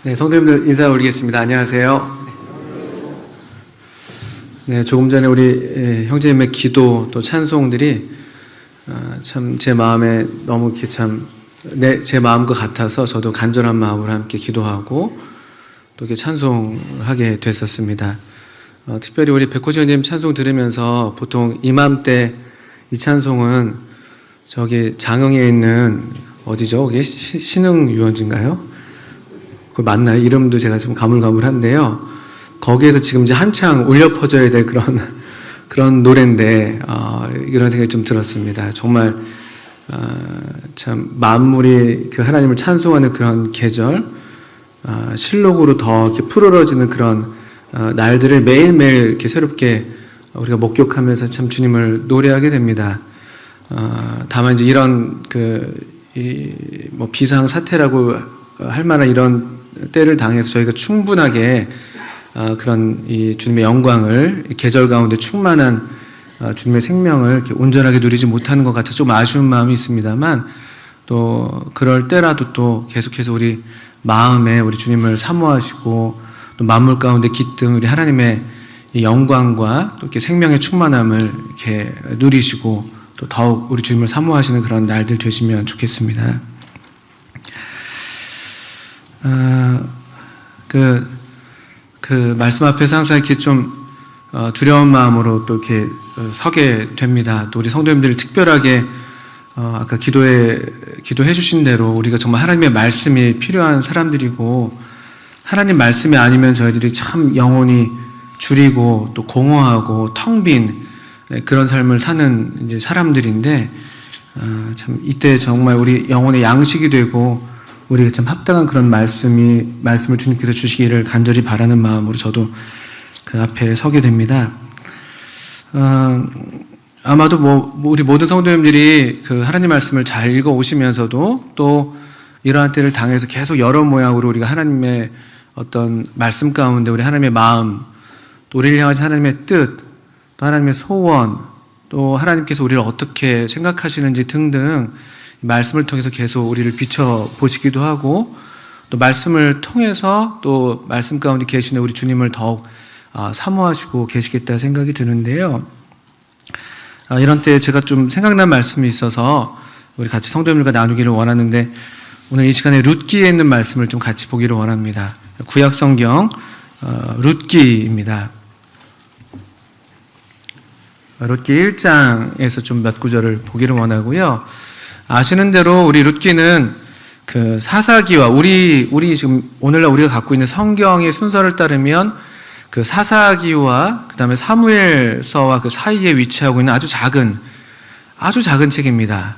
네, 성도님들 인사 올리겠습니다. 안녕하세요. 네, 조금 전에 우리 형제님의 기도 또 찬송들이 참 제 마음에 너무 이렇게 제 마음과 같아서 저도 간절한 마음으로 함께 기도하고 또 이렇게 찬송하게 됐었습니다. 특별히 우리 백호지 형님 찬송 들으면서 보통 이맘때 이 찬송은 저기 장흥에 있는 어디죠? 그게 신흥유원지인가요? 그 맞나요? 이름도 제가 좀 가물가물한데요. 거기에서 지금 이제 한창 울려 퍼져야 될 그런 노래인데 이런 생각이 좀 들었습니다. 정말 참 만물이 그 하나님을 찬송하는 그런 계절, 실록으로 더 이렇게 푸르러지는 그런 날들을 매일매일 이렇게 새롭게 우리가 목격하면서 참 주님을 노래하게 됩니다. 다만 이제 이런 뭐 비상 사태라고 할 만한 이런 때를 당해서 저희가 충분하게 그런 이 주님의 영광을 계절 가운데 충만한 주님의 생명을 이렇게 온전하게 누리지 못하는 것 같아서 좀 아쉬운 마음이 있습니다만, 또 그럴 때라도 또 계속해서 우리 마음에 우리 주님을 사모하시고 또 만물 가운데 깃든 우리 하나님의 이 영광과 또 이렇게 생명의 충만함을 이렇게 누리시고 또 더욱 우리 주님을 사모하시는 그런 날들 되시면 좋겠습니다. 그 말씀 앞에서 항상 이렇게 좀 두려운 마음으로 또 이렇게 서게 됩니다. 또 우리 성도님들이 특별하게 아까 기도해 주신 대로 우리가 정말 하나님의 말씀이 필요한 사람들이고, 하나님 말씀이 아니면 저희들이 참 영혼이 주리고 또 공허하고 텅 빈 그런 삶을 사는 이제 사람들인데, 참 이때 정말 우리 영혼의 양식이 되고 우리가 참 합당한 그런 말씀을 주님께서 주시기를 간절히 바라는 마음으로 저도 그 앞에 서게 됩니다. 아마도 우리 모든 성도님들이 그 하나님 말씀을 잘 읽어 오시면서도 또 이러한 때를 당해서 계속 여러 모양으로 우리가 하나님의 어떤 말씀 가운데 우리 하나님의 마음, 또 우리를 향하신 하나님의 뜻, 또 하나님의 소원, 또 하나님께서 우리를 어떻게 생각하시는지 등등 말씀을 통해서 계속 우리를 비춰보시기도 하고, 또 말씀을 통해서 또 말씀 가운데 계시는 우리 주님을 더욱 사모하시고 계시겠다 생각이 드는데요. 이런 때 제가 좀 생각난 말씀이 있어서 우리 같이 성도님들과 나누기를 원하는데, 오늘 이 시간에 룻기에 있는 말씀을 좀 같이 보기를 원합니다. 구약성경 룻기입니다. 룻기 1장에서 좀 몇 구절을 보기를 원하고요. 아시는 대로 우리 룻기는 그 사사기와 우리 지금 오늘날 우리가 갖고 있는 성경의 순서를 따르면 그 사사기와 그 다음에 사무엘서와 그 사이에 위치하고 있는 아주 작은 책입니다.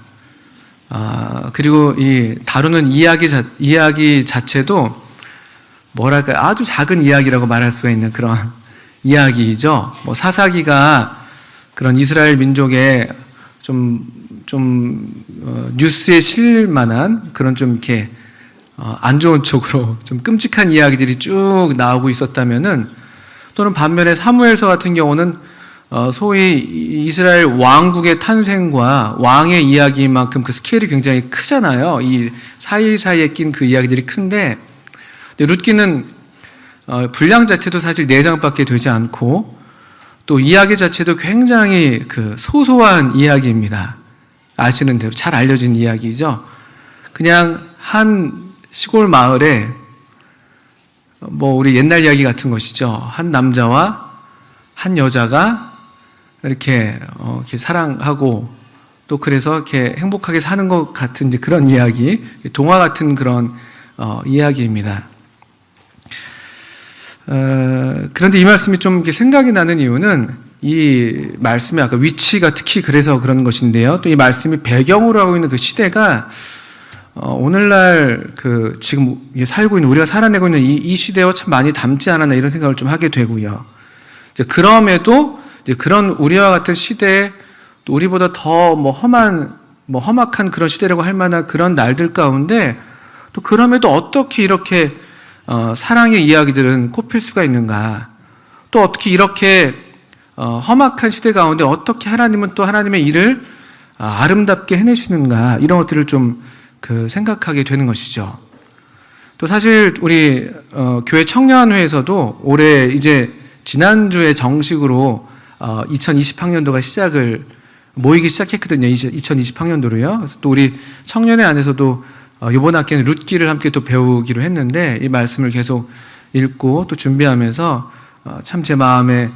그리고 이 다루는 이야기 자체도 뭐랄까 아주 작은 이야기라고 말할 수가 있는 그런 이야기이죠. 뭐 사사기가 그런 이스라엘 민족의 뉴스에 실릴 만한 그런 좀 이렇게 안 좋은 쪽으로 좀 끔찍한 이야기들이 쭉 나오고 있었다면은, 또는 반면에 사무엘서 같은 경우는 소위 이스라엘 왕국의 탄생과 왕의 이야기만큼 그 스케일이 굉장히 크잖아요. 이 사이사이에 낀 그 이야기들이 큰데, 근데 룻기는 분량 자체도 사실 4장밖에 되지 않고 또 이야기 자체도 굉장히 그 소소한 이야기입니다. 아시는 대로 잘 알려진 이야기죠. 그냥 한 시골 마을에 뭐 우리 옛날 이야기 같은 것이죠. 한 남자와 한 여자가 이렇게 사랑하고 또 그래서 이렇게 행복하게 사는 것 같은 이제 그런 이야기, 동화 같은 그런 이야기입니다. 그런데 이 말씀이 좀 이렇게 생각이 나는 이유는 이 말씀의 아까 위치가 특히 그래서 그런 것인데요. 또 이 말씀이 배경으로 하고 있는 그 시대가 오늘날 그 지금 살고 있는 우리가 살아내고 있는 이 시대와 참 많이 닮지 않았나 이런 생각을 좀 하게 되고요. 그럼에도 그런 우리와 같은 시대에 또 우리보다 더 험악한 그런 시대라고 할 만한 그런 날들 가운데 또 그럼에도 어떻게 이렇게 사랑의 이야기들은 꼽힐 수가 있는가? 또 어떻게 이렇게 험악한 시대 가운데 어떻게 하나님은 또 하나님의 일을 아름답게 해내시는가? 이런 것들을 좀 생각하게 되는 것이죠. 또 사실 우리 교회 청년회에서도 올해 이제 지난주에 정식으로 2020학년도가 모이기 시작했거든요. 2020학년도로요. 그래서 또 우리 청년회 안에서도 이번 학기에는 룻기를 함께 또 배우기로 했는데 이 말씀을 계속 읽고 또 준비하면서 참 제 마음에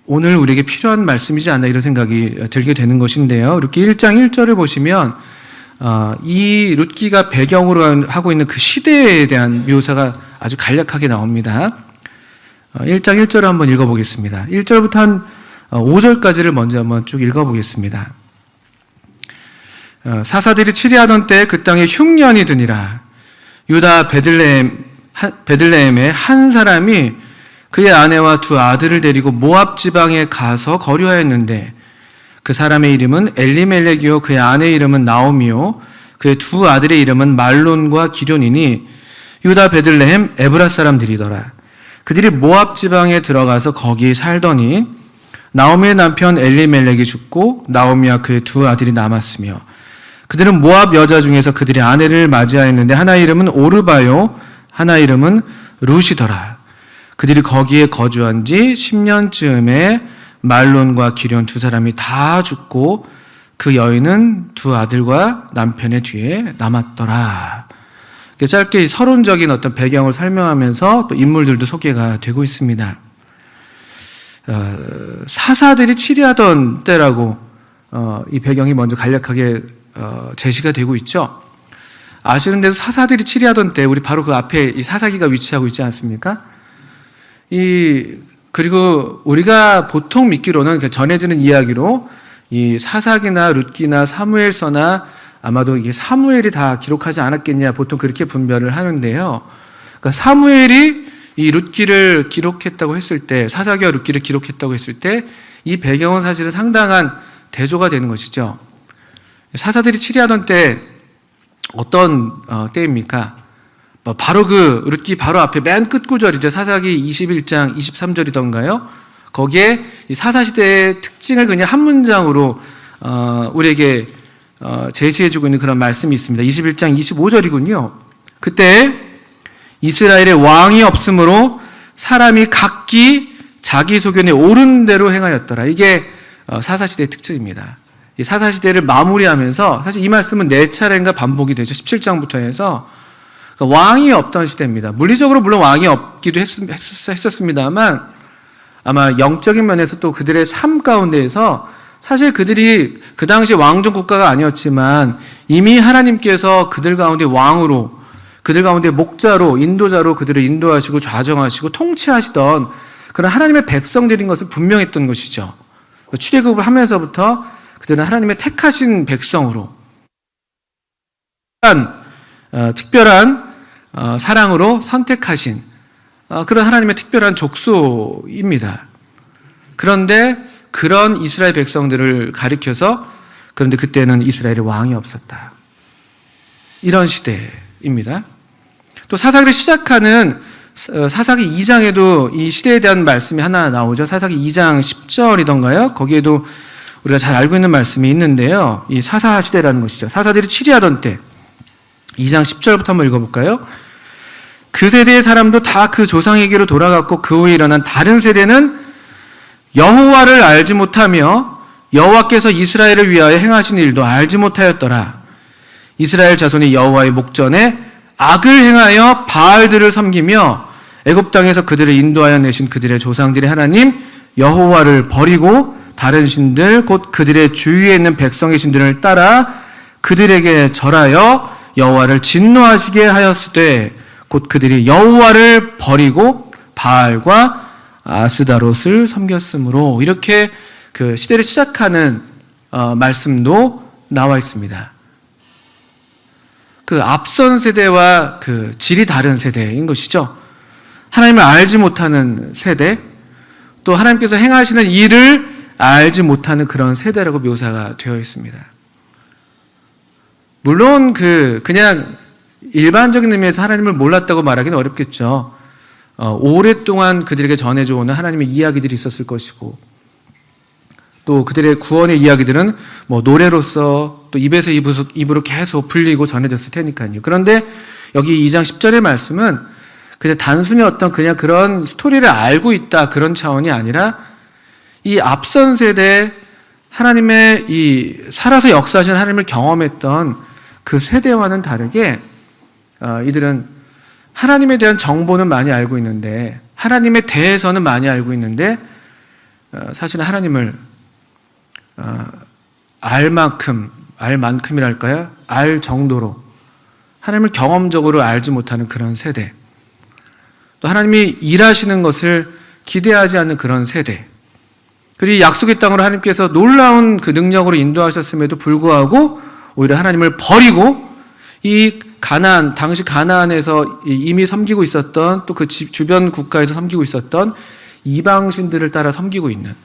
오늘 우리에게 필요한 말씀이지 않나 이런 생각이 들게 되는 것인데요. 룻기 1장 1절을 보시면 이 룻기가 배경으로 하고 있는 그 시대에 대한 묘사가 아주 간략하게 나옵니다. 1장 1절을 한번 읽어보겠습니다. 1절부터 한 5절까지를 먼저 한번 쭉 읽어보겠습니다. 사사들이 치리하던 때 그 땅에 흉년이 드니라. 유다 베들레헴에 한 사람이 그의 아내와 두 아들을 데리고 모압 지방에 가서 거류하였는데 그 사람의 이름은 엘리멜렉이요 그의 아내의 이름은 나오미요 그의 두 아들의 이름은 말론과 기련이니 유다 베들레헴 에브라 사람들이더라. 그들이 모압 지방에 들어가서 거기 살더니 나오미의 남편 엘리멜렉이 죽고 나오미와 그의 두 아들이 남았으며 그들은 모압 여자 중에서 그들의 아내를 맞이하였는데 하나 이름은 오르바요 하나 이름은 룻이더라. 그들이 거기에 거주한 지 10년쯤에 말론과 기련 두 사람이 다 죽고 그 여인은 두 아들과 남편의 뒤에 남았더라. 짧게 서론적인 어떤 배경을 설명하면서 또 인물들도 소개가 되고 있습니다. 사사들이 치리하던 때라고 이 배경이 먼저 간략하게 제시가 되고 있죠. 아시는데도 사사들이 치리하던 때 우리 바로 그 앞에 이 사사기가 위치하고 있지 않습니까? 그리고 우리가 보통 믿기로는 전해지는 이야기로 이 사사기나 룻기나 사무엘서나 아마도 이게 사무엘이 다 기록하지 않았겠냐 보통 그렇게 분별을 하는데요. 그러니까 사무엘이 이 룻기를 기록했다고 했을 때, 사사기와 룻기를 기록했다고 했을 때 이 배경은 사실은 상당한 대조가 되는 것이죠. 사사들이 치리하던 때 어떤 때입니까? 바로 그 룻기 바로 앞에 맨 끝 구절이죠. 사사기 21장 23절이던가요? 거기에 이 사사시대의 특징을 그냥 한 문장으로 우리에게 제시해주고 있는 그런 말씀이 있습니다. 21장 25절이군요. 그때 이스라엘에 왕이 없으므로 사람이 각기 자기 소견에 옳은 대로 행하였더라. 이게 사사시대의 특징입니다. 이 사사시대를 마무리하면서 사실 이 말씀은 4차례인가 반복이 되죠. 17장부터 해서 그러니까 왕이 없던 시대입니다. 물리적으로 물론 왕이 없기도 했었습니다만 아마 영적인 면에서 또 그들의 삶 가운데에서 사실 그들이 그 당시 왕정 국가가 아니었지만 이미 하나님께서 그들 가운데 왕으로, 그들 가운데 목자로, 인도자로 그들을 인도하시고 좌정하시고 통치하시던 그런 하나님의 백성들인 것을 분명했던 것이죠. 출애굽을 하면서부터 그들은 하나님의 택하신 백성으로 특별한 사랑으로 선택하신 그런 하나님의 특별한 족속입니다. 그런데 그런 이스라엘 백성들을 가리켜서 그런데 그때는 이스라엘에 왕이 없었다. 이런 시대입니다. 또 사사기를 시작하는 사사기 2장에도 이 시대에 대한 말씀이 하나 나오죠. 사사기 2장 10절이던가요? 거기에도 우리가 잘 알고 있는 말씀이 있는데요. 이 사사 시대라는 것이죠. 사사들이 치리하던 때 2장 10절부터 한번 읽어볼까요? 그 세대의 사람도 다 그 조상에게로 돌아갔고 그 후에 일어난 다른 세대는 여호와를 알지 못하며 여호와께서 이스라엘을 위하여 행하신 일도 알지 못하였더라. 이스라엘 자손이 여호와의 목전에 악을 행하여 바알들을 섬기며 애굽 땅에서 그들을 인도하여 내신 그들의 조상들의 하나님 여호와를 버리고 다른 신들 곧 그들의 주위에 있는 백성의 신들을 따라 그들에게 절하여 여호와를 진노하시게 하였으되 곧 그들이 여호와를 버리고 바알과 아스다롯을 섬겼으므로 이렇게 그 시대를 시작하는 말씀도 나와 있습니다. 그 앞선 세대와 그 질이 다른 세대인 것이죠. 하나님을 알지 못하는 세대, 또 하나님께서 행하시는 일을 알지 못하는 그런 세대라고 묘사가 되어 있습니다. 물론 그냥 일반적인 의미에서 하나님을 몰랐다고 말하기는 어렵겠죠. 오랫동안 그들에게 전해져 오는 하나님의 이야기들이 있었을 것이고 또 그들의 구원의 이야기들은 뭐 노래로서 또 입에서 입으로 계속 불리고 전해졌을 테니까요. 그런데 여기 2장 10절의 말씀은 그냥 단순히 어떤 그냥 그런 스토리를 알고 있다 그런 차원이 아니라 이 앞선 세대 하나님의 이 살아서 역사하신 하나님을 경험했던 그 세대와는 다르게 이들은 하나님에 대한 정보는 많이 알고 있는데 하나님에 대해서는 많이 알고 있는데 사실은 하나님을 알 만큼이랄까요? 알 정도로 하나님을 경험적으로 알지 못하는 그런 세대, 또 하나님이 일하시는 것을 기대하지 않는 그런 세대, 그리고 약속의 땅으로 하나님께서 놀라운 그 능력으로 인도하셨음에도 불구하고 오히려 하나님을 버리고 이 가나안, 당시 가나안에서 이미 섬기고 있었던 또 그 주변 국가에서 섬기고 있었던 이방신들을 따라 섬기고 있는,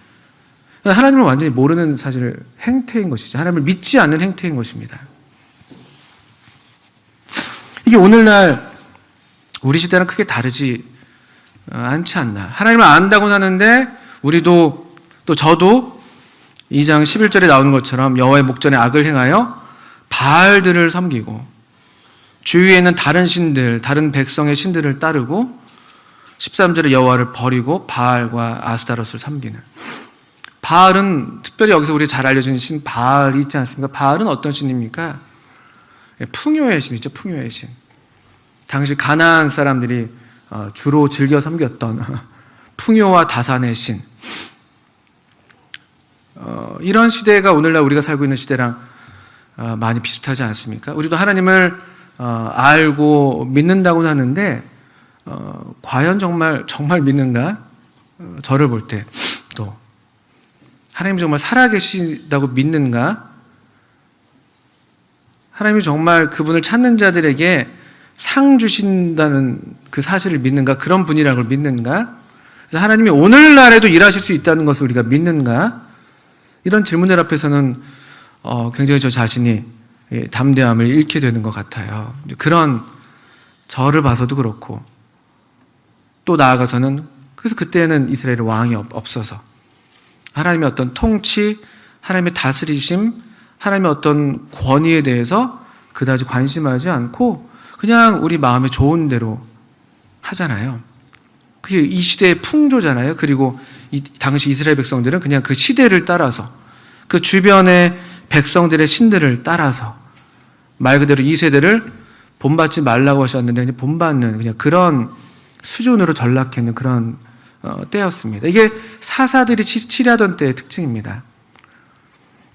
하나님을 완전히 모르는 사실 행태인 것이죠. 하나님을 믿지 않는 행태인 것입니다. 이게 오늘날 우리 시대랑 크게 다르지 않지 않나. 하나님을 안다고는 하는데 우리도 또 저도 2장 11절에 나오는 것처럼 여호와의 목전에 악을 행하여 바알들을 섬기고 주위에 있는 다른 신들, 다른 백성의 신들을 따르고 13절에 여호와를 버리고 바알과 아스타롯을 섬기는. 바알은 특별히 여기서 우리 잘 알려진 신 바알이 있지 않습니까? 바알은 어떤 신입니까? 풍요의 신이죠. 풍요의 신. 당시 가나안 사람들이 주로 즐겨 섬겼던 풍요와 다산의 신. 이런 시대가 오늘날 우리가 살고 있는 시대랑 많이 비슷하지 않습니까? 우리도 하나님을 알고 믿는다고는 하는데 과연 정말 믿는가? 저를 볼 때 또 하나님이 정말 살아계시다고 믿는가? 하나님이 정말 그분을 찾는 자들에게 상 주신다는 그 사실을 믿는가? 그런 분이라고 믿는가? 그래서 하나님이 오늘날에도 일하실 수 있다는 것을 우리가 믿는가? 이런 질문들 앞에서는 굉장히 저 자신이 담대함을 잃게 되는 것 같아요. 그런 저를 봐서도 그렇고 또 나아가서는 그래서 그때는 이스라엘의 왕이 없어서 하나님의 어떤 통치, 하나님의 다스리심, 하나님의 어떤 권위에 대해서 그다지 관심하지 않고 그냥 우리 마음에 좋은 대로 하잖아요. 그게 이 시대의 풍조잖아요. 그리고 이 당시 이스라엘 백성들은 그냥 그 시대를 따라서 그 주변의 백성들의 신들을 따라서 말 그대로 이 세대를 본받지 말라고 하셨는데 그냥 본받는 그냥 그런 수준으로 전락했는 그런 때였습니다. 이게 사사들이 치리하던 때의 특징입니다.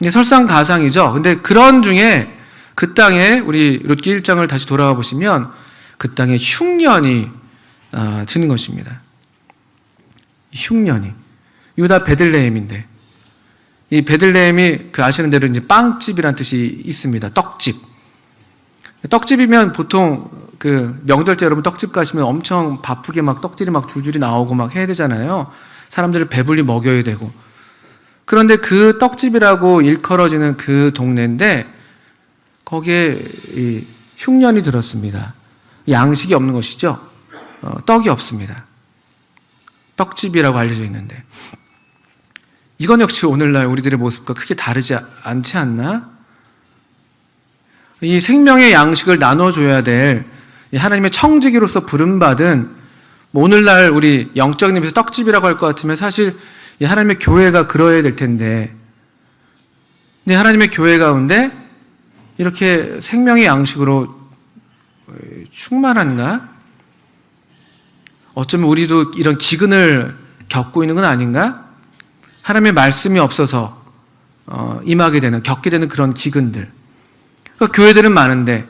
이게 설상가상이죠. 근데 그런 중에 그 땅에 우리 룻기 1장을 다시 돌아와 보시면 그 땅에 흉년이 드는 것입니다. 흉년이 유다 베들레헴인데 이 베들레헴이 그 아시는 대로 이제 빵집이란 뜻이 있습니다. 떡집. 떡집이면 보통 그 명절 때 여러분 떡집 가시면 엄청 바쁘게 막 떡들이 막 줄줄이 나오고 막 해야 되잖아요. 사람들을 배불리 먹여야 되고. 그런데 그 떡집이라고 일컬어지는 그 동네인데 거기에 이 흉년이 들었습니다. 양식이 없는 것이죠. 떡이 없습니다. 떡집이라고 알려져 있는데 이건 역시 오늘날 우리들의 모습과 크게 다르지 않지 않나? 이 생명의 양식을 나눠줘야 될 하나님의 청지기로서 부름받은 오늘날 우리 영적인 의미에서 떡집이라고 할 것 같으면 사실 하나님의 교회가 그러해야 될 텐데 근데 하나님의 교회 가운데 이렇게 생명의 양식으로 충만한가? 어쩌면 우리도 이런 기근을 겪고 있는 건 아닌가? 하나님의 말씀이 없어서 임하게 되는, 겪게 되는 그런 기근들. 그러니까 교회들은 많은데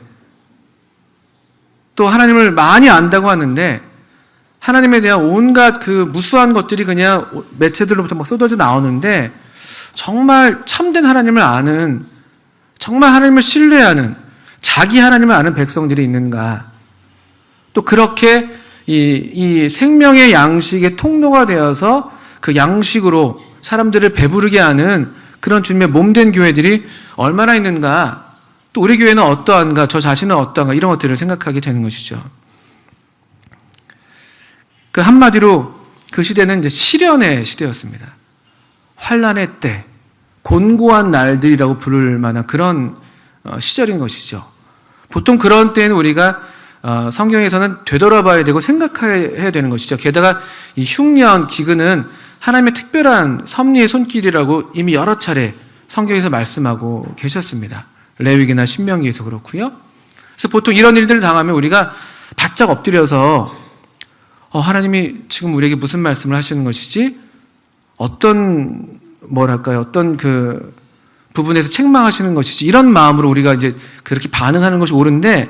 또 하나님을 많이 안다고 하는데 하나님에 대한 온갖 그 무수한 것들이 그냥 매체들로부터 막 쏟아져 나오는데 정말 참된 하나님을 아는, 정말 하나님을 신뢰하는, 자기 하나님을 아는 백성들이 있는가? 또 그렇게 이 생명의 양식의 통로가 되어서 그 양식으로 사람들을 배부르게 하는 그런 주님의 몸된 교회들이 얼마나 있는가? 또 우리 교회는 어떠한가? 저 자신은 어떠한가? 이런 것들을 생각하게 되는 것이죠. 그 한마디로 그 시대는 이제 시련의 시대였습니다. 환난의 때, 곤고한 날들이라고 부를 만한 그런 시절인 것이죠. 보통 그런 때는 우리가 성경에서는 되돌아봐야 되고 생각해야 되는 것이죠. 게다가 이 흉년, 기근은 하나님의 특별한 섭리의 손길이라고 이미 여러 차례 성경에서 말씀하고 계셨습니다. 레위기나 신명기에서 그렇고요. 그래서 보통 이런 일들을 당하면 우리가 바짝 엎드려서 하나님이 지금 우리에게 무슨 말씀을 하시는 것이지? 어떤 그 부분에서 책망하시는 것이지? 이런 마음으로 우리가 이제 그렇게 반응하는 것이 옳은데,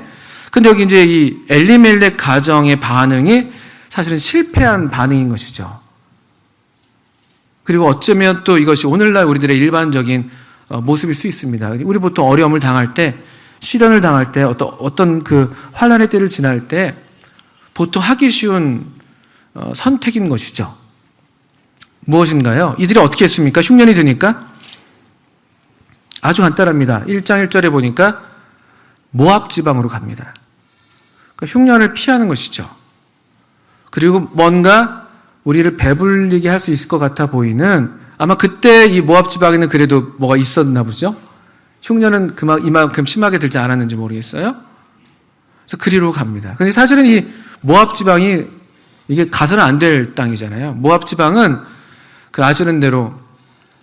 근데 여기 이제 이 엘리멜렉 가정의 반응이 사실은 실패한 반응인 것이죠. 그리고 어쩌면 또 이것이 오늘날 우리들의 일반적인 모습일 수 있습니다. 우리 보통 어려움을 당할 때, 시련을 당할 때, 어떤 그 환난의 때를 지날 때 보통 하기 쉬운 선택인 것이죠. 무엇인가요? 이들이 어떻게 했습니까? 흉년이 드니까 아주 간단합니다. 1장 1절에 보니까 모압 지방으로 갑니다. 그러니까 흉년을 피하는 것이죠. 그리고 뭔가 우리를 배불리게 할 수 있을 것 같아 보이는, 아마 그때 이 모압 지방에는 그래도 뭐가 있었나 보죠. 흉년은 이만큼 심하게 들지 않았는지 모르겠어요. 그래서 그리로 갑니다. 근데 사실은 이 모압 지방이 이게 가서는 안 될 땅이잖아요. 모압 지방은 그 아시는 대로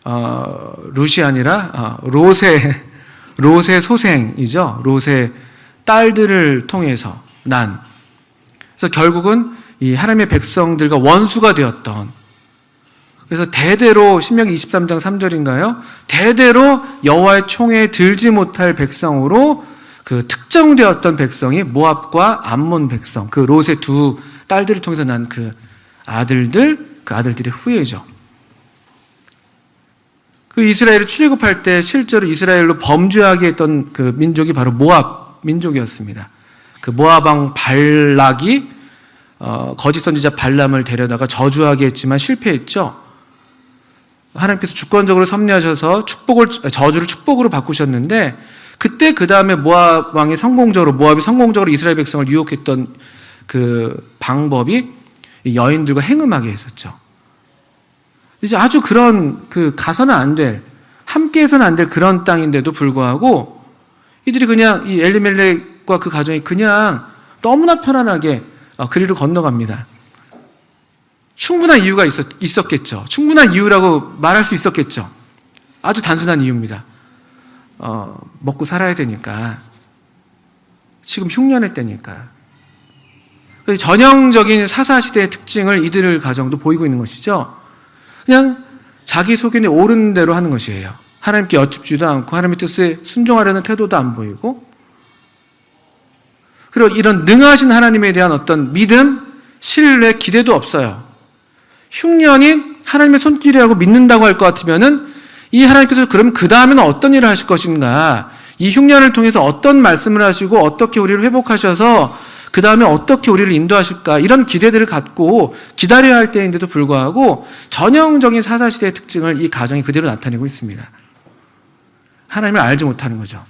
룻이 아니라 롯의 소생이죠. 롯의 딸들을 통해서 난. 그래서 결국은 이 하나님의 백성들과 원수가 되었던, 그래서 대대로 신명기 23장 3절인가요? 대대로 여호와의 총에 들지 못할 백성으로 그 특정되었던 백성이 모압과 암몬 백성, 그 롯의 두 딸들을 통해서 난 그 아들들의 후예죠. 그 이스라엘을 출애굽할 때 실제로 이스라엘로 범죄하게 했던 그 민족이 바로 모압 민족이었습니다. 그 모압 왕 발락이 거짓 선지자 발람을 데려다가 저주하게 했지만 실패했죠. 하나님께서 주권적으로 섭리하셔서 저주를 축복으로 바꾸셨는데, 그때 그 다음에 모압이 성공적으로 이스라엘 백성을 유혹했던 그 방법이 여인들과 행음하게 했었죠. 이제 아주 그런 가서는 안 될, 함께해서는 안 될 그런 땅인데도 불구하고 이들이 그냥 이 엘리멜렉과 그 가정이 그냥 너무나 편안하게 그리로 건너갑니다. 충분한 이유가 있었겠죠. 충분한 이유라고 말할 수 있었겠죠. 아주 단순한 이유입니다. 먹고 살아야 되니까. 지금 흉년의 때니까. 전형적인 사사시대의 특징을 이들 가정도 보이고 있는 것이죠. 그냥 자기 소견에 오른 대로 하는 것이에요. 하나님께 여쭙지도 않고 하나님의 뜻에 순종하려는 태도도 안 보이고, 그리고 이런 능하신 하나님에 대한 어떤 믿음, 신뢰, 기대도 없어요. 흉년이 하나님의 손길이라고 믿는다고 할 것 같으면은 이 하나님께서 그럼 그 다음에는 어떤 일을 하실 것인가, 이 흉년을 통해서 어떤 말씀을 하시고 어떻게 우리를 회복하셔서 그 다음에 어떻게 우리를 인도하실까, 이런 기대들을 갖고 기다려야 할 때인데도 불구하고 전형적인 사사시대의 특징을 이 가정이 그대로 나타내고 있습니다. 하나님을 알지 못하는 거죠.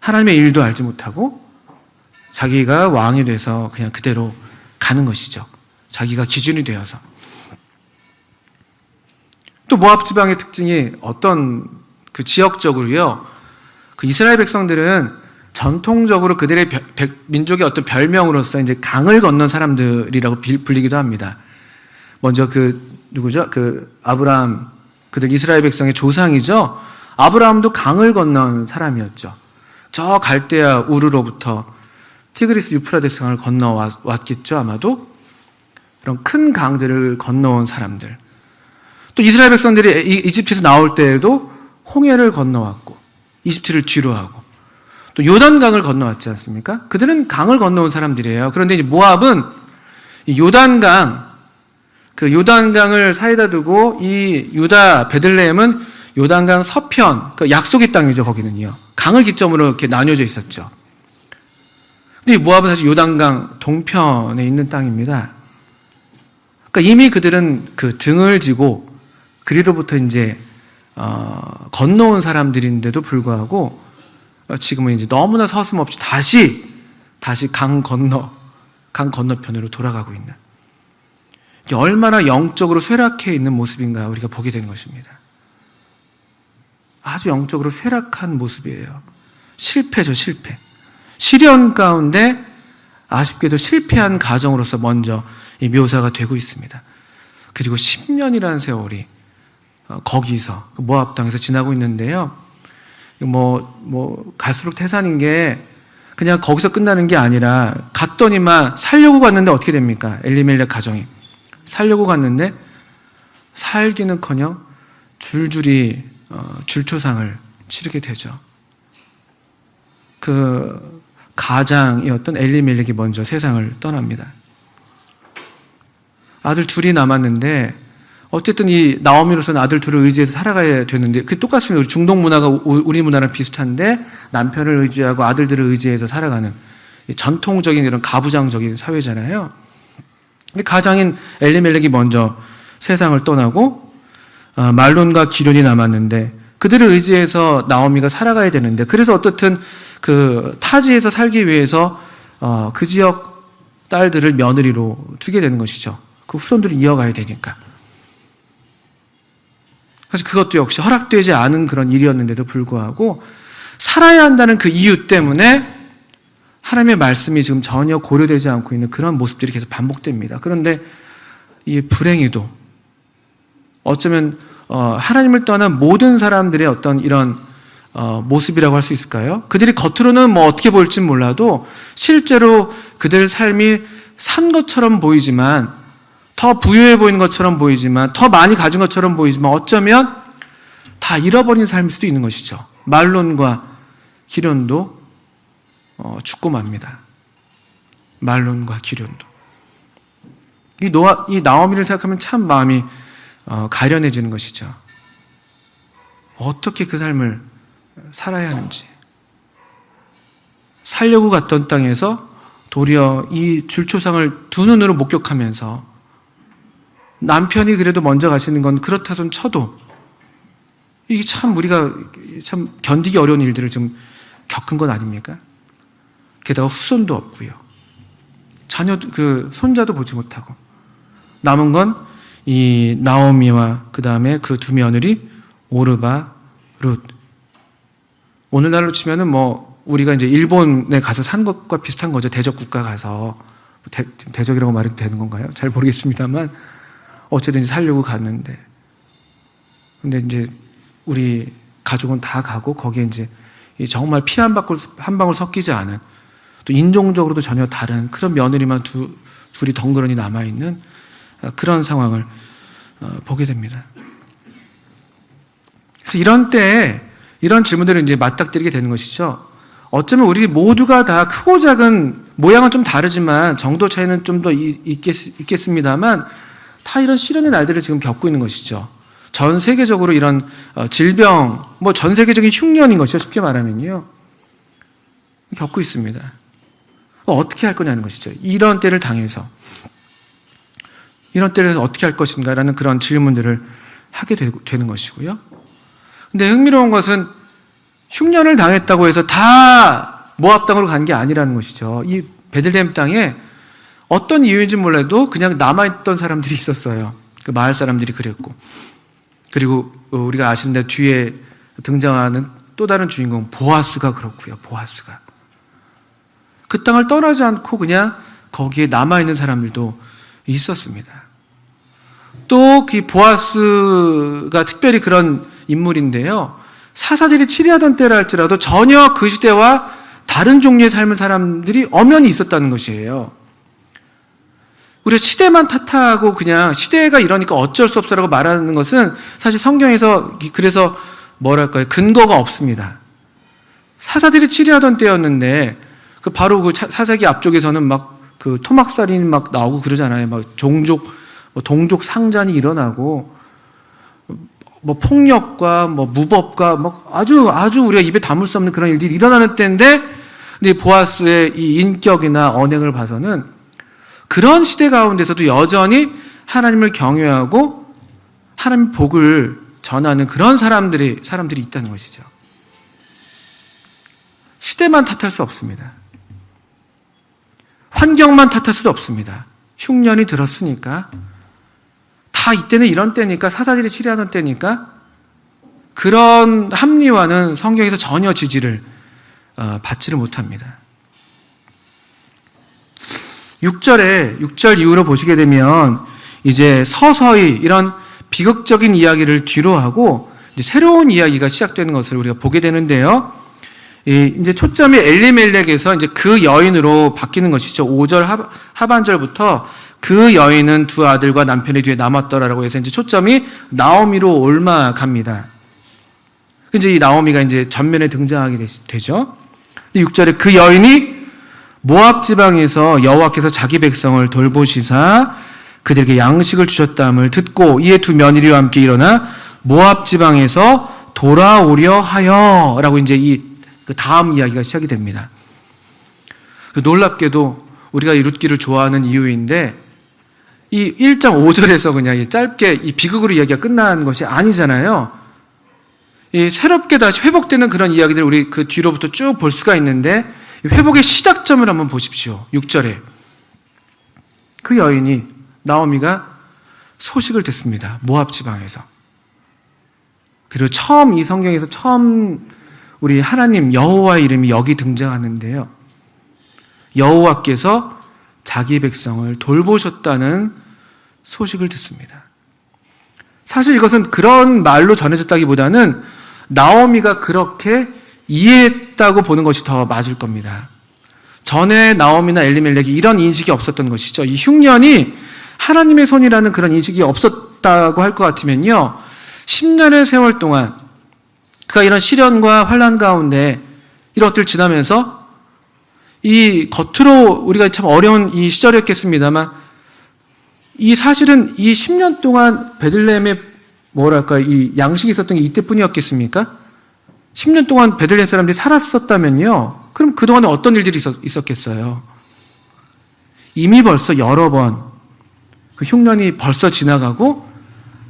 하나님의 일도 알지 못하고 자기가 왕이 돼서 그냥 그대로 가는 것이죠. 자기가 기준이 되어서. 또 모압 지방의 특징이 어떤 그 지역적으로요, 그 이스라엘 백성들은 전통적으로 그들의 민족의 어떤 별명으로서 이제 강을 건넌 사람들이라고 불리기도 합니다. 먼저 누구죠? 아브라함, 그들 이스라엘 백성의 조상이죠. 아브라함도 강을 건넌 사람이었죠. 저 갈대아 우르로부터 티그리스 유프라데스 강을 건너왔겠죠, 아마도. 이런 큰 강들을 건너온 사람들. 또 이스라엘 백성들이 이집트에서 나올 때에도 홍해를 건너왔고, 이집트를 뒤로하고, 또 요단강을 건너왔지 않습니까? 그들은 강을 건너온 사람들이에요. 그런데 이제 모압은 이 요단강을 사이다 두고 이 유다 베들레헴은 요단강 서편, 그러니까 약속의 땅이죠, 거기는요. 강을 기점으로 이렇게 나뉘어져 있었죠. 근데 이 모압은 사실 요단강 동편에 있는 땅입니다. 그러니까 이미 그들은 그 등을 지고 그리로부터 이제 건너온 사람들인데도 불구하고 지금은 이제 너무나 서슴없이 다시 강 건너편으로 돌아가고 있는, 얼마나 영적으로 쇠락해 있는 모습인가 우리가 보게 되는 것입니다. 아주 영적으로 쇠락한 모습이에요. 실패죠, 실패. 시련 가운데 아쉽게도 실패한 가정으로서 먼저 이 묘사가 되고 있습니다. 그리고 10년이라는 세월이 거기서 모압 땅에서 지나고 있는데요. 갈수록 태산인 게 그냥 거기서 끝나는 게 아니라 갔더니만 살려고 갔는데 어떻게 됩니까? 엘리멜렉 가정이 살려고 갔는데 살기는커녕 줄줄이 줄초상을 치르게 되죠. 그 가장이었던 엘리멜렉이 먼저 세상을 떠납니다. 아들 둘이 남았는데 어쨌든 이 나오미로서는 아들 둘을 의지해서 살아가야 되는데 그 똑같습니다. 우리 중동 문화가 우리 문화랑 비슷한데 남편을 의지하고 아들들을 의지해서 살아가는 전통적인 이런 가부장적인 사회잖아요. 근데 가장인 엘리멜렉이 먼저 세상을 떠나고 말론과 기련이 남았는데 그들을 의지해서 나오미가 살아가야 되는데 그래서 어떻든 그 타지에서 살기 위해서 그 지역 딸들을 며느리로 두게 되는 것이죠. 그 후손들을 이어가야 되니까. 그래서 그것도 역시 허락되지 않은 그런 일이었는데도 불구하고 살아야 한다는 그 이유 때문에 하나님의 말씀이 지금 전혀 고려되지 않고 있는 그런 모습들이 계속 반복됩니다. 그런데 이 불행히도 어쩌면 하나님을 떠난 모든 사람들의 어떤 이런 모습이라고 할 수 있을까요? 그들이 겉으로는 뭐 어떻게 보일지 몰라도 실제로 그들 삶이 산 것처럼 보이지만 더 부유해 보이는 것처럼 보이지만 더 많이 가진 것처럼 보이지만 어쩌면 다 잃어버린 삶일 수도 있는 것이죠. 말론과 기련도 죽고 맙니다. 말론과 기련도. 이 나오미를 생각하면 참 마음이 가련해지는 것이죠. 어떻게 그 삶을 살아야 하는지. 살려고 갔던 땅에서 도리어 이 줄초상을 두 눈으로 목격하면서 남편이 그래도 먼저 가시는 건 그렇다 손 쳐도 이게 참 우리가 참 견디기 어려운 일들을 좀 겪은 건 아닙니까? 게다가 후손도 없고요. 자녀 그 손자도 보지 못하고 남은 건 이 나오미와 그 다음에 그 두 며느리 오르바 룻. 오늘날로 치면은 뭐 우리가 이제 일본에 가서 산 것과 비슷한 거죠. 대적 국가 가서 대적이라고 말해도 되는 건가요? 잘 모르겠습니다만 어쨌든 살려고 갔는데 근데 이제 우리 가족은 다 가고 거기에 이제 정말 피 한 방울 섞이지 않은 또 인종적으로도 전혀 다른 그런 며느리만 둘이 덩그러니 남아있는 그런 상황을 보게 됩니다. 그래서 이런 때에 이런 질문들을 이제 맞닥뜨리게 되는 것이죠. 어쩌면 우리 모두가 다 크고 작은 모양은 좀 다르지만 정도 차이는 좀 더 있겠습니다만 다 이런 시련의 날들을 지금 겪고 있는 것이죠. 전 세계적으로 이런 질병, 뭐 전 세계적인 흉년인 것이죠. 쉽게 말하면요. 겪고 있습니다. 어떻게 할 거냐는 것이죠. 이런 때를 당해서. 이런 때를 어떻게 할 것인가라는 그런 질문들을 하게 되는 것이고요. 근데 흥미로운 것은 흉년을 당했다고 해서 다 모압 땅으로 간 게 아니라는 것이죠. 이 베들레헴 땅에 어떤 이유인지 몰라도 그냥 남아있던 사람들이 있었어요. 그 마을 사람들이 그랬고. 그리고 우리가 아시는데 뒤에 등장하는 또 다른 주인공 보아스가 그렇고요. 보아스가. 그 땅을 떠나지 않고 그냥 거기에 남아있는 사람들도 있었습니다. 또 그 보아스가 특별히 그런 인물인데요. 사사들이 치리하던 때라 할지라도 전혀 그 시대와 다른 종류의 삶을 사람들이 엄연히 있었다는 것이에요. 우리가 시대만 탓하고 그냥 시대가 이러니까 어쩔 수 없어라고 말하는 것은 사실 성경에서 그래서 뭐랄까요? 근거가 없습니다. 사사들이 치리하던 때였는데 그 바로 그 사사기 앞쪽에서는 막 그 토막살인 막 나오고 그러잖아요. 막 동족 상잔이 일어나고 뭐 폭력과 뭐 무법과 막 아주 우리가 입에 담을 수 없는 그런 일들이 일어나는 때인데 근데 보아스의 이 인격이나 언행을 봐서는 그런 시대 가운데서도 여전히 하나님을 경외하고 하나님 복을 전하는 그런 사람들이 있다는 것이죠. 시대만 탓할 수 없습니다. 환경만 탓할 수도 없습니다. 흉년이 들었으니까 다 이때는 이런 때니까 사사들이 치리하던 때니까 그런 합리화는 성경에서 전혀 지지를 받지를 못합니다. 6절 이후로 보시게 되면 이제 서서히 이런 비극적인 이야기를 뒤로 하고 이제 새로운 이야기가 시작되는 것을 우리가 보게 되는데요. 이제 초점이 엘리멜렉에서 이제 그 여인으로 바뀌는 것이죠. 5절 하반절부터 그 여인은 두 아들과 남편의 뒤에 남았더라라고 해서 이제 초점이 나오미로 옮아갑니다. 이제 이 나오미가 이제 전면에 등장하게 되죠. 6절에 그 여인이 모압 지방에서 여호와께서 자기 백성을 돌보시사 그들에게 양식을 주셨다함을 듣고 이에 두 며느리와 함께 일어나 모압 지방에서 돌아오려 하여라고 이제 그 다음 이야기가 시작이 됩니다. 놀랍게도 우리가 이 룻기를 좋아하는 이유인데 이 1장 5절에서 그냥 짧게 이 비극으로 이야기가 끝난 것이 아니잖아요. 이 새롭게 다시 회복되는 그런 이야기들을 우리 그 뒤로부터 쭉 볼 수가 있는데 회복의 시작점을 한번 보십시오. 6절에 그 여인이 나오미가 소식을 듣습니다. 모압 지방에서. 그리고 이 성경에서 처음 우리 하나님 여호와 이름이 여기 등장하는데요. 여호와께서 자기 백성을 돌보셨다는 소식을 듣습니다. 사실 이것은 그런 말로 전해졌다기보다는 나오미가 그렇게 이해했다고 보는 것이 더 맞을 겁니다. 전에 나오미나 엘리멜렉이 이런 인식이 없었던 것이죠. 이 흉년이 하나님의 손이라는 그런 인식이 없었다고 할 것 같으면요. 10년의 세월 동안 그가 이런 시련과 환난 가운데 이런 것들을 지나면서 이 겉으로 우리가 참 어려운 이 시절이었겠습니다만 이 사실은 이 10년 동안 베들레헴에 이 양식이 있었던 게 이때뿐이었겠습니까? 10년 동안 베들레헴 사람들이 살았었다면요. 그럼 그동안에 어떤 일들이 있었겠어요? 이미 벌써 여러 번 그 흉년이 벌써 지나가고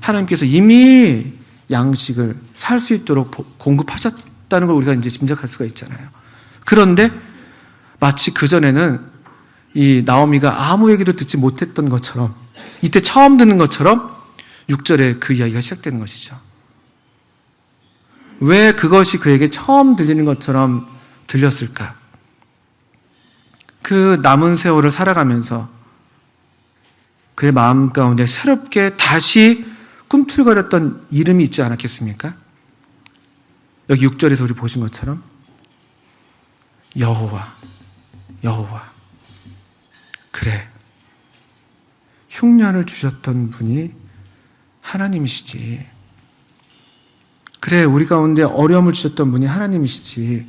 하나님께서 이미 양식을 살 수 있도록 공급하셨다는 걸 우리가 이제 짐작할 수가 있잖아요. 그런데 마치 그전에는 이 나오미가 아무 얘기도 듣지 못했던 것처럼 이때 처음 듣는 것처럼 6절에 그 이야기가 시작되는 것이죠. 왜 그것이 그에게 처음 들리는 것처럼 들렸을까? 그 남은 세월을 살아가면서 그의 마음 가운데 새롭게 다시 꿈틀거렸던 이름이 있지 않았겠습니까? 여기 6절에서 우리 보신 것처럼 여호와. 그래, 흉년을 주셨던 분이 하나님이시지. 그래, 우리 가운데 어려움을 주셨던 분이 하나님이시지.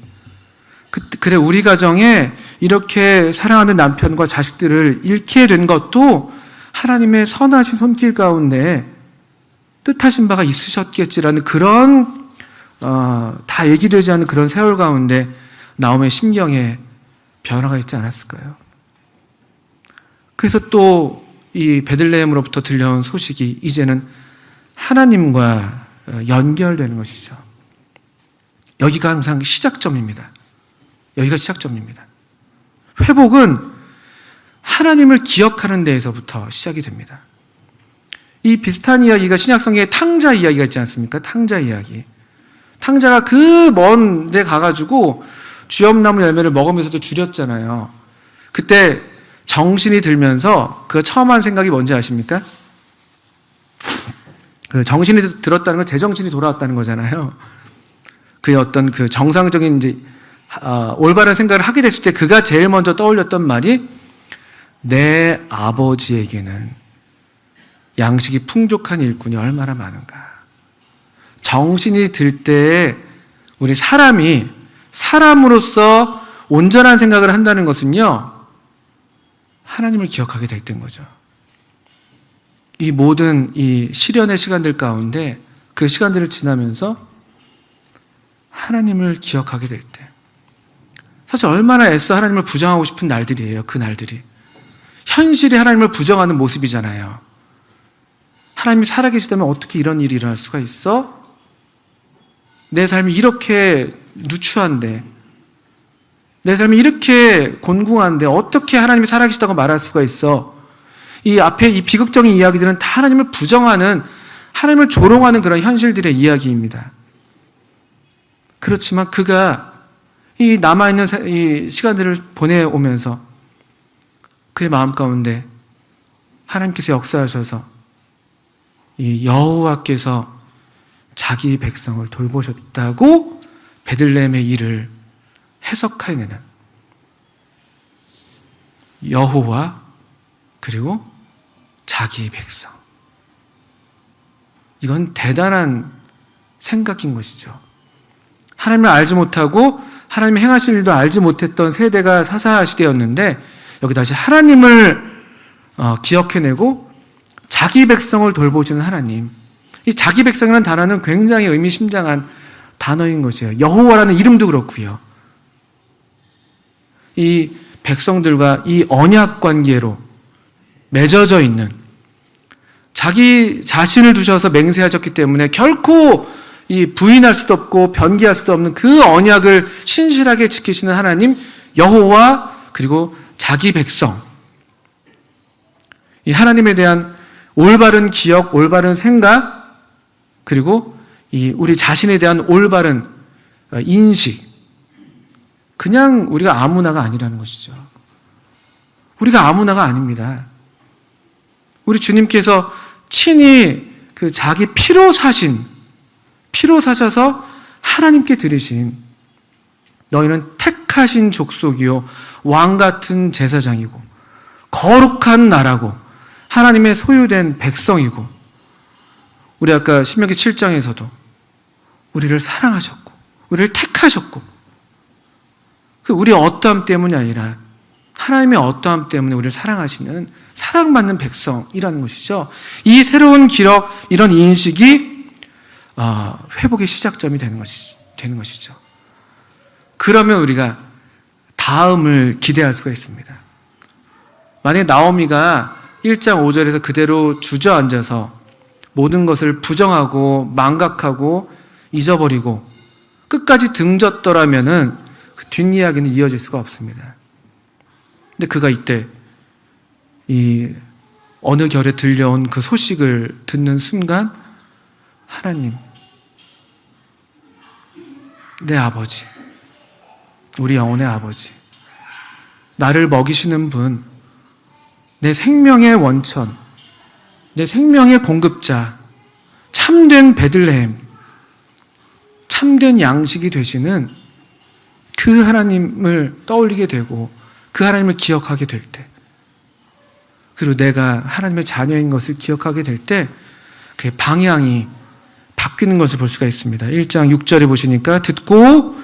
그래, 우리 가정에 이렇게 사랑하는 남편과 자식들을 잃게 된 것도 하나님의 선하신 손길 가운데 뜻하신 바가 있으셨겠지라는 그런 다 얘기되지 않은 그런 세월 가운데 나오미의 심경에 변화가 있지 않았을까요? 그래서 또 이 베들레헴으로부터 들려온 소식이 이제는 하나님과 연결되는 것이죠. 여기가 항상 시작점입니다. 여기가 시작점입니다. 회복은 하나님을 기억하는 데에서부터 시작이 됩니다. 이 비슷한 이야기가 신약성경에 탕자 이야기가 있지 않습니까? 탕자 이야기. 탕자가 그 먼 데 가가지고 주엽나무 열매를 먹으면서도 줄였잖아요. 그때 정신이 들면서 그 처음 한 생각이 뭔지 아십니까? 그 정신이 들었다는 건 제정신이 돌아왔다는 거잖아요. 그의 어떤 그 정상적인 이제 올바른 생각을 하게 됐을 때 그가 제일 먼저 떠올렸던 말이 내 아버지에게는 양식이 풍족한 일꾼이 얼마나 많은가. 정신이 들 때에 우리 사람이 사람으로서 온전한 생각을 한다는 것은요, 하나님을 기억하게 될 때인 거죠. 이 모든 이 시련의 시간들 가운데 그 시간들을 지나면서 하나님을 기억하게 될 때, 사실 얼마나 애써 하나님을 부정하고 싶은 날들이에요. 그 날들이 현실이 하나님을 부정하는 모습이잖아요. 하나님이 살아계시다면 어떻게 이런 일이 일어날 수가 있어? 내 삶이 이렇게 누추한데, 내 삶이 이렇게 곤궁한데 어떻게 하나님이 살아계시다고 말할 수가 있어? 이 앞에 이 비극적인 이야기들은 다 하나님을 부정하는, 하나님을 조롱하는 그런 현실들의 이야기입니다. 그렇지만 그가 이 남아있는 이 시간들을 보내오면서 그의 마음 가운데 하나님께서 역사하셔서 이 여호와께서 자기 백성을 돌보셨다고 베들레헴의 일을 해석해내는 여호와 그리고 자기 백성. 이건 대단한 생각인 것이죠. 하나님을 알지 못하고 하나님의 행하실 일도 알지 못했던 세대가 사사 시대였는데 여기 다시 하나님을 기억해내고 자기 백성을 돌보시는 하나님. 이 자기 백성이라는 단어는 굉장히 의미심장한 단어인 것이에요. 여호와라는 이름도 그렇고요. 이 백성들과 이 언약 관계로 맺어져 있는 자기 자신을 두셔서 맹세하셨기 때문에 결코 이 부인할 수도 없고 변기할 수도 없는 그 언약을 신실하게 지키시는 하나님 여호와 그리고 자기 백성. 이 하나님에 대한 올바른 기억, 올바른 생각 그리고 이 우리 자신에 대한 올바른 인식. 그냥 우리가 아무나가 아니라는 것이죠. 우리가 아무나가 아닙니다. 우리 주님께서 친히 그 자기 피로 사셔서 하나님께 드리신 너희는 택하신 족속이요 왕 같은 제사장이고 거룩한 나라고 하나님의 소유된 백성이고 우리 아까 신명기 7장에서도 우리를 사랑하셨고 우리를 택하셨고 우리 어떠함 때문이 아니라 하나님의 어떠함 때문에 우리를 사랑하시는 사랑받는 백성이라는 것이죠. 이 새로운 기록, 이런 인식이 회복의 시작점이 되는 것이죠. 그러면 우리가 다음을 기대할 수가 있습니다. 만약에 나오미가 1장 5절에서 그대로 주저앉아서 모든 것을 부정하고 망각하고 잊어버리고 끝까지 등졌더라면은 그 뒷이야기는 이어질 수가 없습니다. 근데 그가 이때 이 어느 결에 들려온 그 소식을 듣는 순간 하나님, 내 아버지, 우리 영혼의 아버지, 나를 먹이시는 분, 내 생명의 원천, 내 생명의 공급자, 참된 베들레헴, 참된 양식이 되시는 그 하나님을 떠올리게 되고 그 하나님을 기억하게 될 때, 그리고 내가 하나님의 자녀인 것을 기억하게 될 때 그 방향이 바뀌는 것을 볼 수가 있습니다. 1장 6절에 보시니까 듣고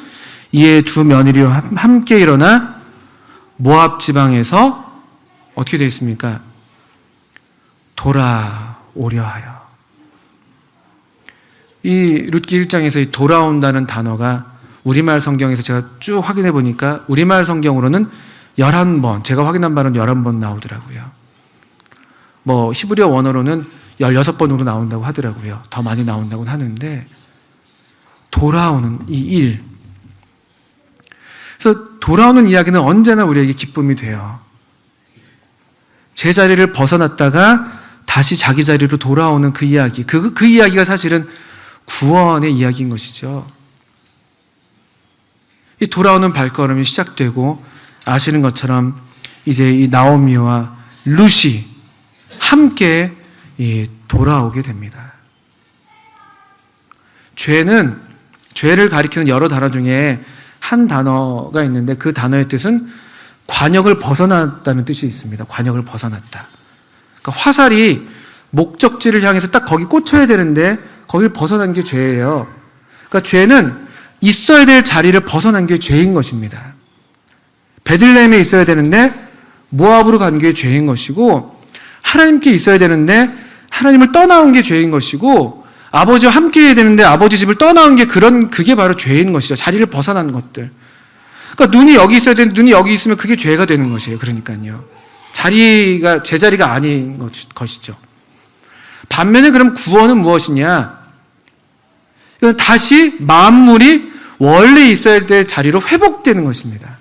이에 두 며느리와 함께 일어나 모압 지방에서 어떻게 되어 있습니까? 돌아오려 하여. 이 룻기 1장에서 이 돌아온다는 단어가 우리말 성경에서 제가 쭉 확인해 보니까 우리말 성경으로는 11번, 제가 확인한 바는 11번 나오더라고요. 히브리어 원어로는 16번 정도 나온다고 하더라고요. 더 많이 나온다고 하는데 돌아오는 이 일. 그래서 돌아오는 이야기는 언제나 우리에게 기쁨이 돼요. 제자리를 벗어났다가 다시 자기 자리로 돌아오는 그 이야기. 그 이야기가 사실은 구원의 이야기인 것이죠. 이 돌아오는 발걸음이 시작되고 아시는 것처럼 이제 이 나오미와 룻이 함께 돌아오게 됩니다. 죄를 가리키는 여러 단어 중에 한 단어가 있는데 그 단어의 뜻은 관역을 벗어났다는 뜻이 있습니다. 관역을 벗어났다. 그러니까 화살이 목적지를 향해서 딱 거기 꽂혀야 되는데 거길 벗어난 게 죄예요. 그러니까 죄는 있어야 될 자리를 벗어난 게 죄인 것입니다. 베들레헴에 있어야 되는데 모압으로 간 게 죄인 것이고 하나님께 있어야 되는데 하나님을 떠나온 게 죄인 것이고 아버지와 함께 해야 되는데 아버지 집을 떠나온 게 그게 바로 죄인 것이죠. 자리를 벗어난 것들. 그러니까 눈이 여기 있어야 되는데 눈이 여기 있으면 그게 죄가 되는 것이에요. 그러니까요. 자리가 제 자리가 아닌 것이죠. 반면에 그럼 구원은 무엇이냐? 이건 다시 만물이 원래 있어야 될 자리로 회복되는 것입니다.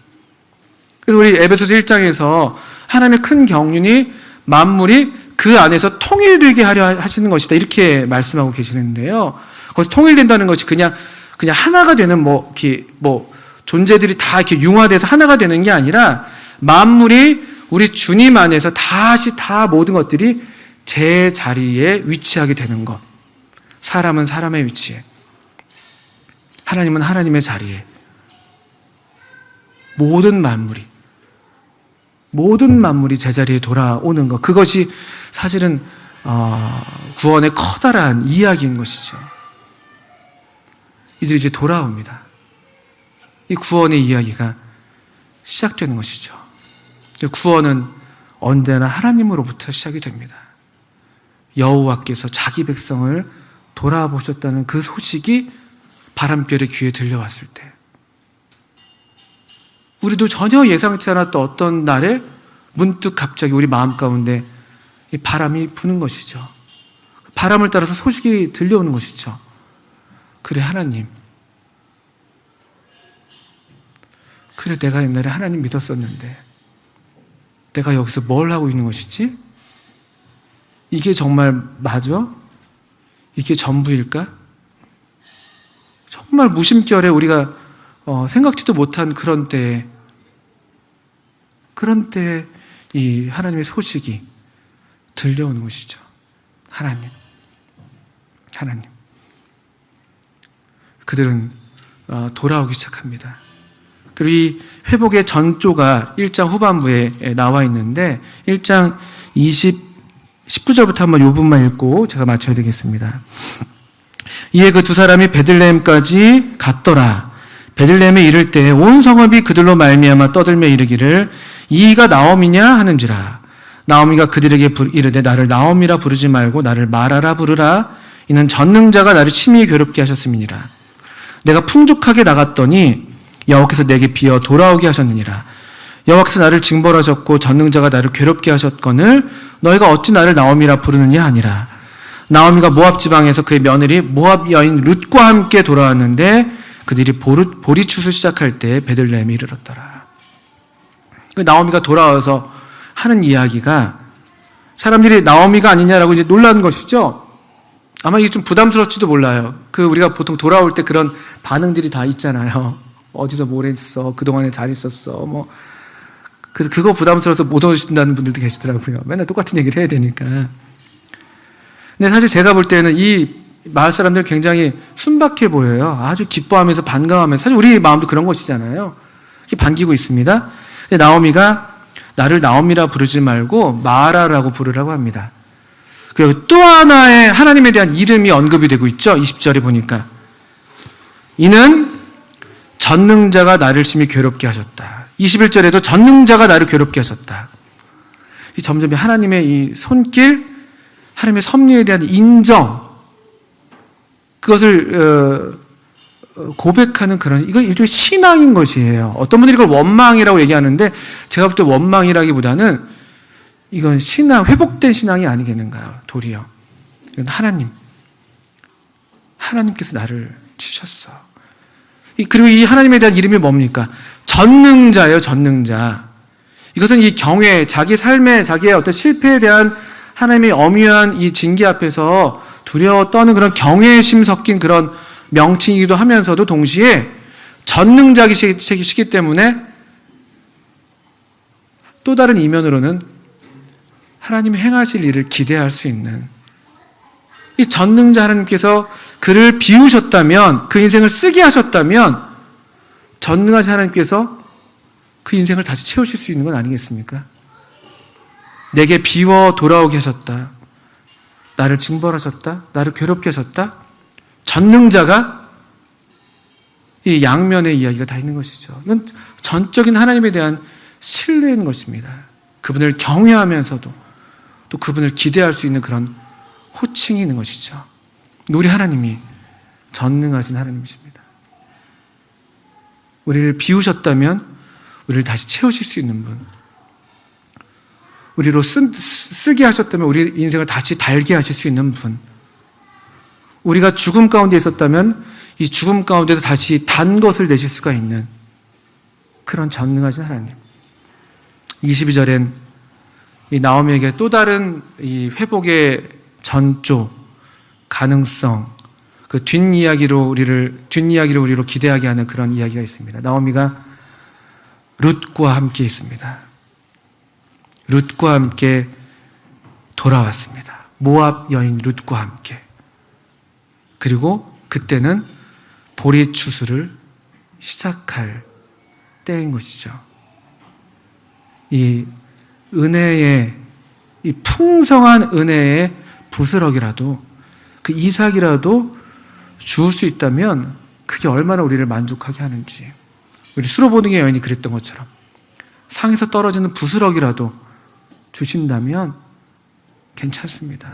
그래서 우리 에베소서 1장에서 하나님의 큰 경륜이 만물이 그 안에서 통일되게 하려 하시는 것이다. 이렇게 말씀하고 계시는데요. 거기서 통일된다는 것이 그냥 하나가 되는 존재들이 다 이렇게 융화돼서 하나가 되는 게 아니라 만물이 우리 주님 안에서 다시 다 모든 것들이 제 자리에 위치하게 되는 것. 사람은 사람의 위치에, 하나님은 하나님의 자리에, 모든 만물이 제자리에 돌아오는 것. 그것이 사실은 구원의 커다란 이야기인 것이죠. 이들이 이제 돌아옵니다. 이 구원의 이야기가 시작되는 것이죠. 구원은 언제나 하나님으로부터 시작이 됩니다. 여호와께서 자기 백성을 돌아보셨다는 그 소식이 바람결의 귀에 들려왔을 때, 우리도 전혀 예상치 않았던 어떤 날에 문득 갑자기 우리 마음 가운데 이 바람이 부는 것이죠. 바람을 따라서 소식이 들려오는 것이죠. 그래, 하나님. 그래, 내가 옛날에 하나님 믿었었는데 내가 여기서 뭘 하고 있는 것이지? 이게 정말 맞아? 이게 전부일까? 정말 무심결에 우리가 생각지도 못한 그런 때에 이 하나님의 소식이 들려오는 것이죠. 하나님. 그들은 돌아오기 시작합니다. 그리고 이 회복의 전조가 1장 후반부에 나와 있는데 1장 19절부터 한번 이 부분만 읽고 제가 마쳐야 되겠습니다. 이에 그 두 사람이 베들레헴까지 갔더라. 베들레헴에 이를 때 온 성읍이 그들로 말미암아 떠들며 이르기를 이가 나옴이냐 하는지라. 나오미가 그들에게 이르되 나를 나옴이라 부르지 말고 나를 마라라 부르라. 이는 전능자가 나를 심히 괴롭게 하셨음이니라. 내가 풍족하게 나갔더니 여호와께서 내게 비어 돌아오게 하셨느니라. 여호와께서 나를 징벌하셨고 전능자가 나를 괴롭게 하셨거늘 너희가 어찌 나를 나옴이라 부르느냐 하니라. 나오미가 모압 지방에서 그의 며느리 모압 여인 룻과 함께 돌아왔는데 그들이 보리추수 시작할 때 베들레헴에 이르렀더라. 나오미가 돌아와서 하는 이야기가 사람들이 나오미가 아니냐라고 이제 놀란 것이죠. 아마 이게 좀 부담스럽지도 몰라요. 우리가 보통 돌아올 때 그런 반응들이 다 있잖아요. 어디서 뭘 했어? 그동안에 잘 있었어? 그래서 그거 부담스러워서 못 오신다는 분들도 계시더라고요. 맨날 똑같은 얘기를 해야 되니까. 근데 사실 제가 볼 때는 이 마을 사람들 굉장히 순박해 보여요. 아주 기뻐하면서 반가워하면서. 사실 우리 마음도 그런 것이잖아요. 이렇게 반기고 있습니다. 근데 나오미가 나를 나오미라 부르지 말고 마라라고 부르라고 합니다. 그리고 또 하나의 하나님에 대한 이름이 언급이 되고 있죠. 20절에 보니까. 이는 전능자가 나를 심히 괴롭게 하셨다. 21절에도 전능자가 나를 괴롭게 하셨다. 점점 하나님의 이 손길, 하나님의 섭리에 대한 인정, 그것을 고백하는 이건 일종의 신앙인 것이에요. 어떤 분들이 이걸 원망이라고 얘기하는데 제가 볼 때 원망이라기보다는 이건 신앙, 회복된 신앙이 아니겠는가요? 도리어. 이건 하나님께서 나를 치셨어. 그리고 이 하나님에 대한 이름이 뭡니까? 전능자예요, 전능자. 이것은 이 경외, 자기 삶의, 자기의 어떤 실패에 대한 하나님의 엄유한 이 징계 앞에서 두려워 떠는 그런 경외심 섞인 그런 명칭이기도 하면서도 동시에 전능자이시기 때문에 또 다른 이면으로는 하나님이 행하실 일을 기대할 수 있는, 이 전능자 하나님께서 그를 비우셨다면, 그 인생을 쓰게 하셨다면 전능하신 하나님께서 그 인생을 다시 채우실 수 있는 건 아니겠습니까? 내게 비워 돌아오게 하셨다. 나를 징벌하셨다. 나를 괴롭게 하셨다. 전능자가 이 양면의 이야기가 다 있는 것이죠. 이건 전적인 하나님에 대한 신뢰인 것입니다. 그분을 경외하면서도 또 그분을 기대할 수 있는 그런 호칭이 있는 것이죠. 우리 하나님이 전능하신 하나님이십니다. 우리를 비우셨다면 우리를 다시 채우실 수 있는 분, 우리로 쓰게 하셨다면 우리 인생을 다시 달게 하실 수 있는 분, 우리가 죽음 가운데 있었다면 이 죽음 가운데서 다시 단 것을 내실 수가 있는 그런 전능하신 하나님. 22절엔 이 나오미에게 또 다른 이 회복의 전조, 가능성, 그 뒷이야기로 우리로 기대하게 하는 그런 이야기가 있습니다. 나오미가 룻과 함께 있습니다. 룻과 함께 돌아왔습니다. 모압 여인 룻과 함께. 그리고 그때는 보리 추수를 시작할 때인 것이죠. 이 은혜의, 이 풍성한 은혜의 부스럭이라도, 그 이삭이라도 주울 수 있다면 그게 얼마나 우리를 만족하게 하는지. 우리 수로보등의 여인이 그랬던 것처럼 상에서 떨어지는 부스럭이라도 주신다면 괜찮습니다.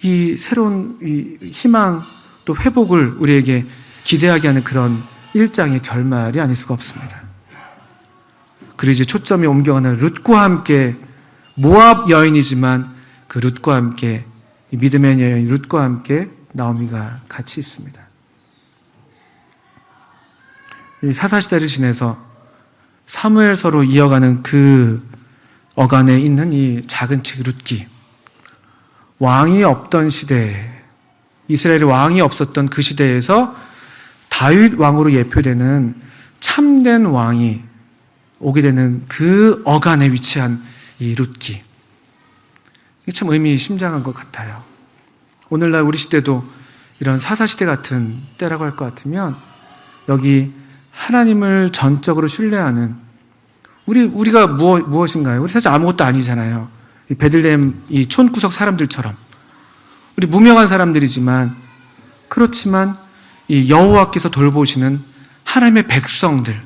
이 새로운 이 희망 또 회복을 우리에게 기대하게 하는 그런 일장의 결말이 아닐 수가 없습니다. 그리고 이제 초점이 옮겨가는 룻과 함께, 모압 여인이지만 그 룻과 함께, 이 믿음의 여인 룻과 함께 나오미가 같이 있습니다. 이 사사시대를 지내서 사무엘서로 이어가는 그 어간에 있는 이 작은 책 룻기, 왕이 없던 시대, 이스라엘의 왕이 없었던 그 시대에서 다윗 왕으로 예표되는 참된 왕이 오게 되는 그 어간에 위치한 이 룻기, 이게 참 의미심장한 것 같아요. 오늘날 우리 시대도 이런 사사시대 같은 때라고 할 것 같으면 여기 하나님을 전적으로 신뢰하는 우리가 무엇인가요? 우리 사실 아무것도 아니잖아요. 이 베들레헴 이 촌구석 사람들처럼 우리 무명한 사람들이지만, 그렇지만 이 여호와께서 돌보시는 하나님의 백성들,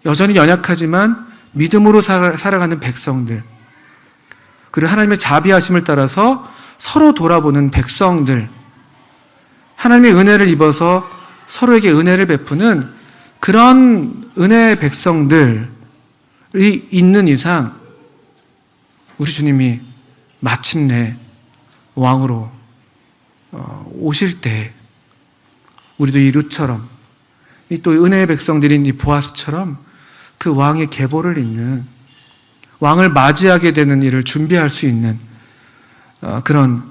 여전히 연약하지만 믿음으로 살아가는 백성들, 그리고 하나님의 자비하심을 따라서 서로 돌아보는 백성들, 하나님의 은혜를 입어서 서로에게 은혜를 베푸는 그런 은혜의 백성들이 있는 이상 우리 주님이 마침내 왕으로 오실 때 우리도 이 룻처럼, 이 또 은혜의 백성들인 이 보아스처럼 그 왕의 계보를 잇는, 왕을 맞이하게 되는 일을 준비할 수 있는 그런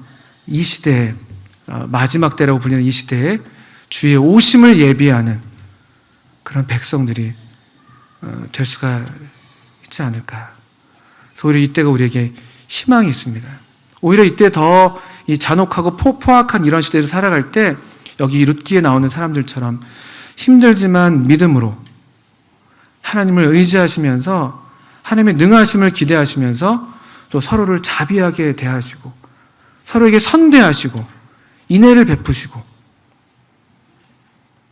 이 시대의 마지막 때라고 불리는 이 시대에 주의 오심을 예비하는 그런 백성들이 될 수가 있지 않을까. 그래서 오히려 이때가 우리에게 희망이 있습니다. 오히려 이때 더 이 잔혹하고 포악한 이런 시대에서 살아갈 때 여기 룻기에 나오는 사람들처럼 힘들지만 믿음으로 하나님을 의지하시면서 하나님의 능하심을 기대하시면서 또 서로를 자비하게 대하시고 서로에게 선대하시고 인애를 베푸시고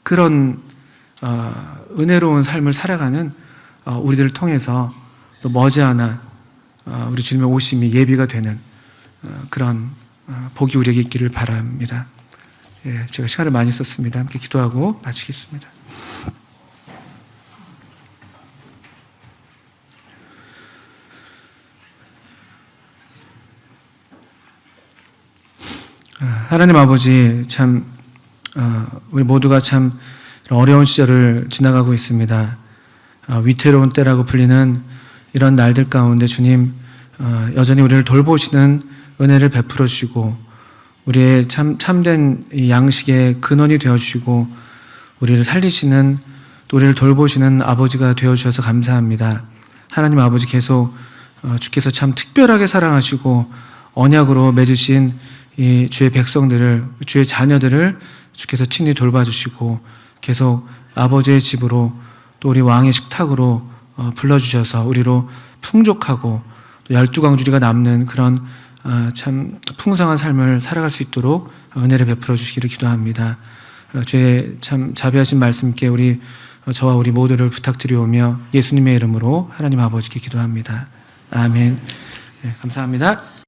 그런 은혜로운 삶을 살아가는 우리들을 통해서 또 머지않아 우리 주님의 오심이 예비가 되는 그런 복이 우리에게 있기를 바랍니다. 예, 제가 시간을 많이 썼습니다. 함께 기도하고 마치겠습니다. 하나님 아버지, 참 우리 모두가 참 어려운 시절을 지나가고 있습니다. 위태로운 때라고 불리는 이런 날들 가운데 주님 여전히 우리를 돌보시는 은혜를 베풀어 주시고 우리의 참된 양식의 근원이 되어 주시고 우리를 살리시는, 또 우리를 돌보시는 아버지가 되어 주셔서 감사합니다. 하나님 아버지, 계속 주께서 참 특별하게 사랑하시고 언약으로 맺으신 이 주의 백성들을, 주의 자녀들을 주께서 친히 돌봐주시고 계속 아버지의 집으로 또 우리 왕의 식탁으로 불러주셔서 우리로 풍족하고 또 12광주리가 남는 그런 참 풍성한 삶을 살아갈 수 있도록 은혜를 베풀어 주시기를 기도합니다. 주의 참 자비하신 말씀께 저와 우리 모두를 부탁드리오며 예수님의 이름으로 하나님 아버지께 기도합니다. 아멘. 네, 감사합니다.